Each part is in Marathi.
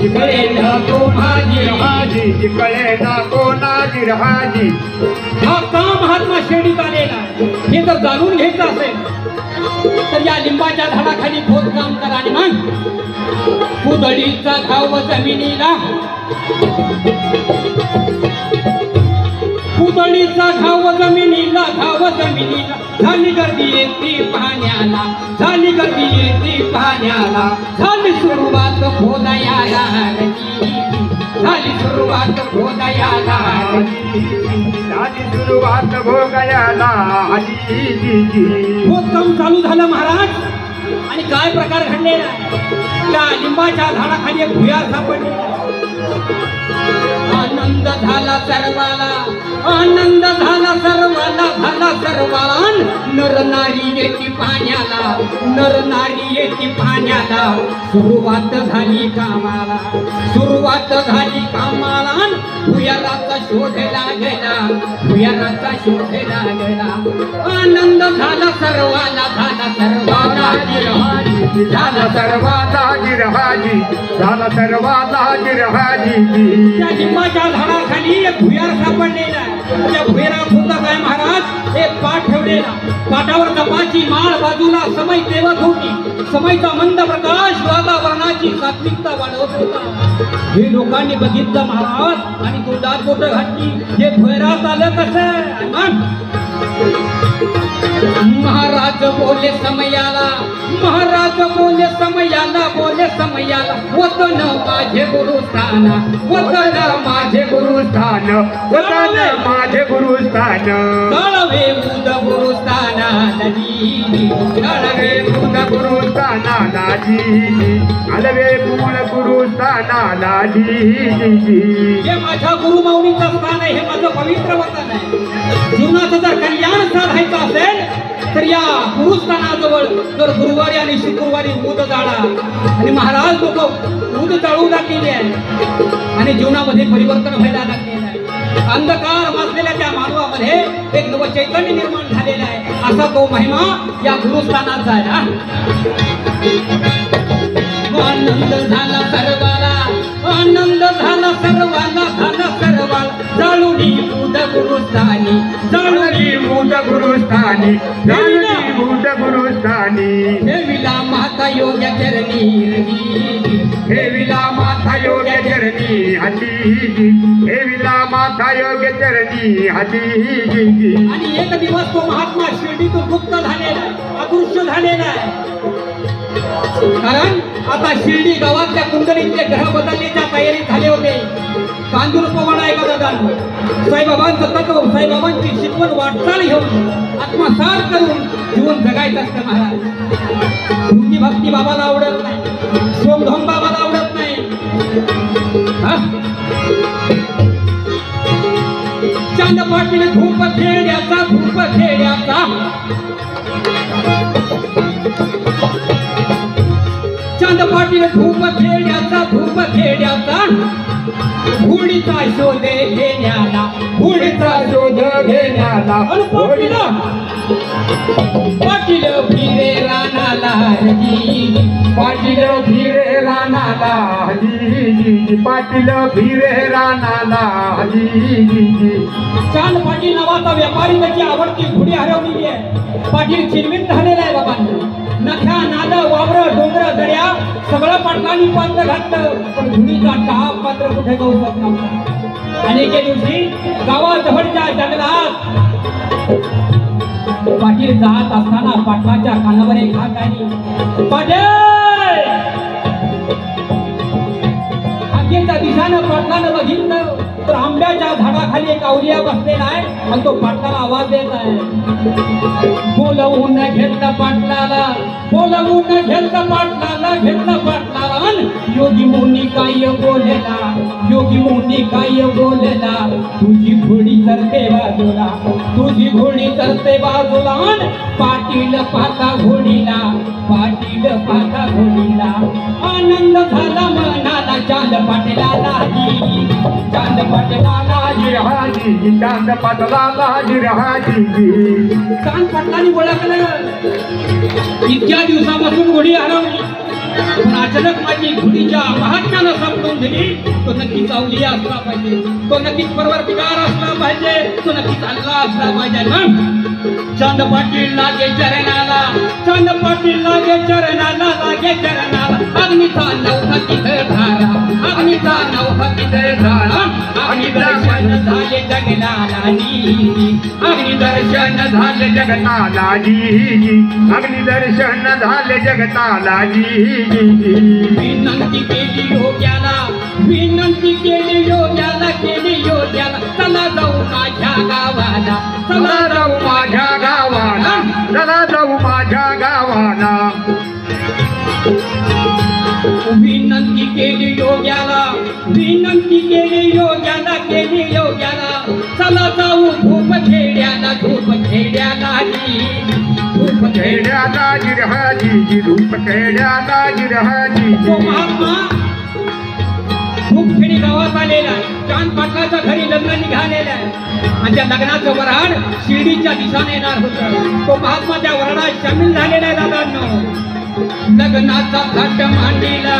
जिकडे नको माझी हाजी जिकडे नको नाजी हाजी. हा का महात्मा शिर्डीत आलेला आहे हे जर जाणून घ्यायचं असेल तर या लिंबाच्या झाडाखाली खोदकाम करा आणि मग कुदळीचा घाव जमिनीला कुदळीचा घाव जमिनीला झाली गर्दी येते पाण्याला झाली गर्दी येते पाण्याला झाली सुरुवात खोदयाला झाली सुरुवात खोदयाला झाली सुरुवात भोगयाला हाजी. खोदकाम चालू झालं महाराज आणि काय प्रकार घडलेला आहे त्या लिंबाच्या झाडाखाली एक भुयार सापडले. आनंद झाला सर्वाला आनंद झाला सर्वाला नर नारी येती पाण्याला नर नारी येती पाण्याला सुरुवात झाली कामाला भुयाराचा शोध लागला भुयाराचा शोध लागला. आनंद झाला सर्वाला झाला सर्वाला गिरहाजी झाला सर्वाला गिरहाजी. त्या लिंबाच्या झाडाखाली एक भुयार सापडलेला आहे. त्या भुयारात होता काय महाराज एक पाट ठेवलेला पाटावर कपाची माळ बाजूला समय तेवत होती. समयचा मंद प्रकाश वातावरणाची सात्विकता वाढवत होता. हे लोकांनी बघितलं महाराज आणि तोंडात बोटं घातली. हे भुयारात आलं कसं महाराज बोले समयाला वतन माझे गुरुस्थाना वतन माझे गुरुस्थान वतन माझे गुरुस्थान. जाळवे बुध गुरुस्थाना अलवे मूळ गुरुस्थानाला जी अलवे मूळ गुरुस्थानाला जी. हे माझ्या गुरुमाऊलीचं स्थान आहे. हे माझं पवित्र वतन आहे. जीवनाचं जर कल्याण साधायचं असेल तर या गुरुस्थानाजवळ जर गुरुवारी आणि शुक्रवारी ऊद जाळा आणि महाराज लोक ऊद जाळू लागलेले आहे आणि जीवनामध्ये परिवर्तन व्हायला लागलेलं आहे. अंधकार वाचलेल्या त्या मानवामध्ये एक नव चैतन्य निर्माण झालेला आहे. असा तो महिमा या गुरुस्थानाचा आहे. आनंद झाला सर्वाला जाळुनी ऊद गुरुस्थानी जाळुनी मूळ गुरुस्थानी जाळुनी मूळ गुरुस्थानी. ठेविला माता योग्य चरणी ठेविला माथा योग्य चरणी हाती ठेविला माथा योग्य चरणी हाती. आणि एक दिवस तो महात्मा शिर्डीतून गुप्त झालेला आहे अदृश्य झालेला आहे. कारण आता शिर्डी गावातल्या कुंडलीतले ग्रह बदलण्याच्या तयारीत झाले होते. तांदूळ पवण ऐकत जाणं साईबाबांचं तत्व साईबाबांची शिकवण वाटचाल घेऊन आत्मसात करून जीवन जगायचं असतं महाराज. तुमची भक्ती बाबाला आवडत नाही सोमधोम बाबाला आवडत नाही. चांद पाटील धूप खेड्याचा चांद पाटील धूप खेड्याचा घोडीचा शोध घेण्याला पाटील फिरे रानाला पाटील फिरे रानाला पाटील फिरे रानाला. चांद पाटील नावाचा व्यापारी त्याची आवडती घोडी हरवलेली आहे. पाटील चिरमिट झालेला आहे बाबांना. नख्या नाद वावर डोंगर दर्या सगळं पाटलांनी पंत घातलं पण धुळीचा टाप मात्र कुठे जाऊ शकला. आणि एके दिवशी गावाजवळच्या जंगलात पाटील जात असताना पाटलाच्या कानावर एक हाक आली. पाटील हाकेच्या दिशानं पाटलानं बघितलं तर आंब्याच्या झाडाखाली एक अवलिया बसलेला आहे आणि तो पाटलाला आवाज देत आहे. बोलवून घेतलं पाटलाला योगी मुनी काय बोलला तुझी घोडी तरते बाजूला पाटील पाता घोडीला आनंद झाला मनाला चांद पाटलाला चांद पाटलाला चांद पाटलांनी ओळखलं. इतक्या दिवसापासून घोडी हरवली पण अचानक माझी घोडीच्या महात्म्यानं सापडून दिली तो नक्कीच अवलिया असला पाहिजे, तो नक्कीच परवरदिगार असला पाहिजे, तो नक्कीच अल्लाह असला पाहिजे ना. चांद पाटील लागे चरणाला, चांद पाटील लागे चरणाला, लागे चरणाला. अग्नीचा नवखा तिथे धारा, अग्नीचा नवखा तिथे धारा. अग्निदर्शन झाले जगनालाजी, अग्निदर्शन झाले जगतालाजी, अग्निदर्शन झाले जगतालाजी. विनंती केली योग्याला, विनंती केली योग्याला, केली योग्याला. चला जाऊ माझ्या गावाला, चला जाऊ माझ्या गावाला, चला जाऊ माझ्या गावाला. विनंती केली योग्याला, विनंती केली योग्याला, केली योग्याला. चला जाऊ धूप खेड्याला, धूप खेड्याला जी, धूप खेड्याला जिरहाजी, धूप खेड्याला जिरहाजी. तो महात्मा खूप खेडी गावात आलेला आहे. चांद पाटलाच्या घरी लग्न निघालेलं आहे आणि त्या लग्नाचं वऱ्हाड शिर्डीच्या दिशेने येणार होतं. तो महात्मा त्या वऱ्हाडात सामील झालेला आहे दादांनो. लग्नाचा थाट मांडीला,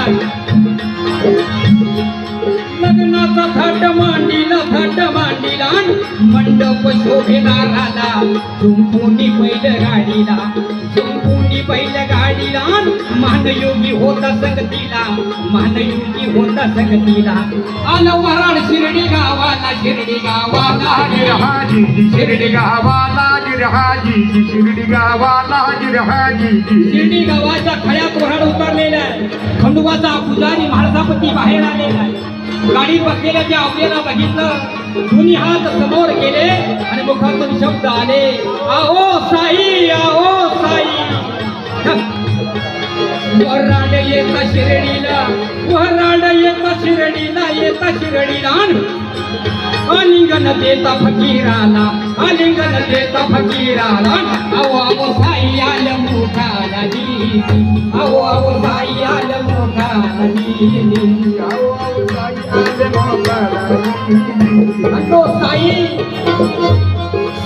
लग्नाचा थाट मांडीला, थाट मांडीला. मंडप शोभेदाराला, झुंपुनी बैल गाडीला, झुंपुनी बैल गाडीला. मानयोगी होता संगतीला, मानयोगी होता संगतीला. आलं वराड शिर्डी गावाला, शिर्डी गावाला जिरहाजी, शिर्डी गावाला जिरहाजी, शिर्डी गावाला जिरहाजी. शिर्डी गावाच्या खळ्यात वराड उतरलेला आहे. खंडोबाचा पुजारी म्हाळसापती बाहेर आलेला आहे. गाडी बसलेल्या त्या अवलेला बघितलं, दोन्ही हात समोर केले आणि मुखातून शब्द आले, आहो साई, आहो साई. वराड येता शिर्डीला, वराड येता शिर्डीला, येता शिर्डीला. आलिंगन देता फकीराला, आलिंगन देता फकीराला. आवो आवो साई आलं मोठाला जी, आवो आवो साई आलं मोठाला जी. तो साई,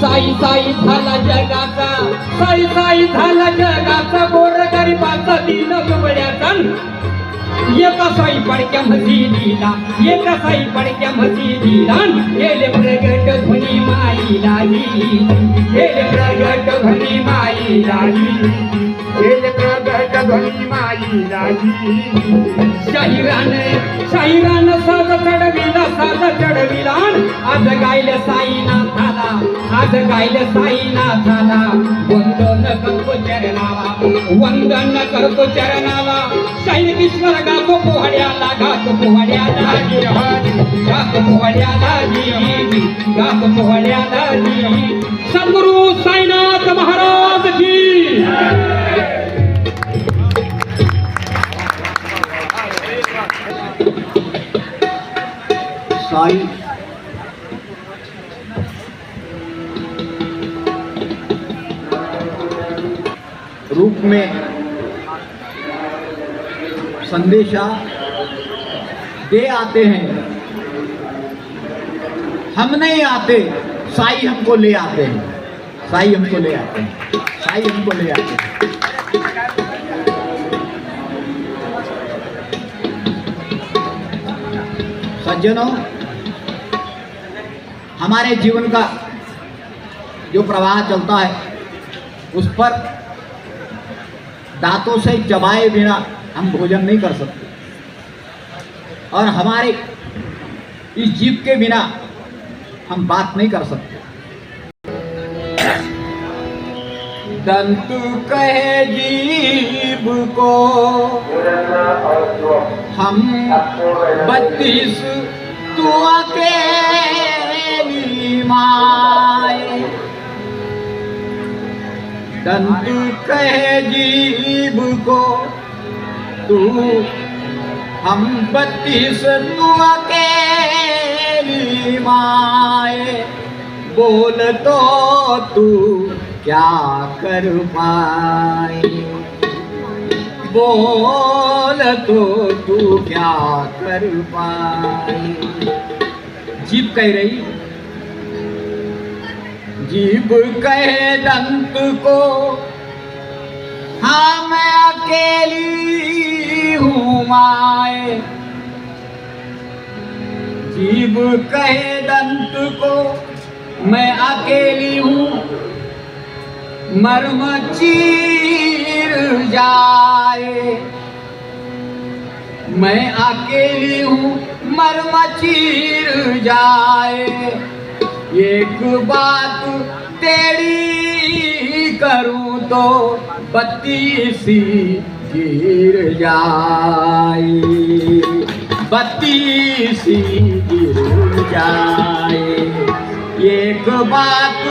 साई साई झाला जगाचा, साई साई झाला जगाचा. गोर गरिबाचा दिन गबड्याचा. एका साई पडक्या मशिदीला, एका साई पडक्या मशिदीला. गेले प्रगट ध्वनी माईला जी, गेले प्रगट ध्वनी माईला जी, गेले प्रगट ध्वनी माईला जी. शाहिरान साज चढविला, साज चढविला. आज गायलं साईनाथाला, आज गायलं साईनाथाला. वंदन करतो चरणाला, वंदन करतो चरणाला. शाहीर गातो पोहड्याला, गातो पोहड्याला गातो पोहड्याला जी, गातो पोहड्याला जी. सद्गुरु साईनाथ महाराज की. साई रूप में संदेशा दे आते हैं, हम नहीं आते, साई हमको ले आते हैं, साई हमको ले आते हैं, साई हमको ले आते हैं. सज्जनों, हमारे जीवन का जो प्रवाह चलता है उस पर दांतों से चबाए बिना हम भोजन नहीं कर सकते और हमारे इस जीव के बिना हम बात नहीं कर सकते. दंतु कहे जीव को हम 32 तू अकेली माए. दंतु कहे जीव को तू हम 32 तू अकेली माए. बोल तो तू क्या कर पाए, बोल तो तू क्या कर पाए. जीव कह रही, जीव कहे दंत को हाँ मैं अकेली हूँ माए. जीव कहे दंत को मैं अकेली हूँ मर्म चीर जाए, मैं अकेली हूँ मर्म चीर जाए। एक बात तेरी करूँ तो बत्ती सी गिर जाए, बत्ती सी गिर जाए। एक बात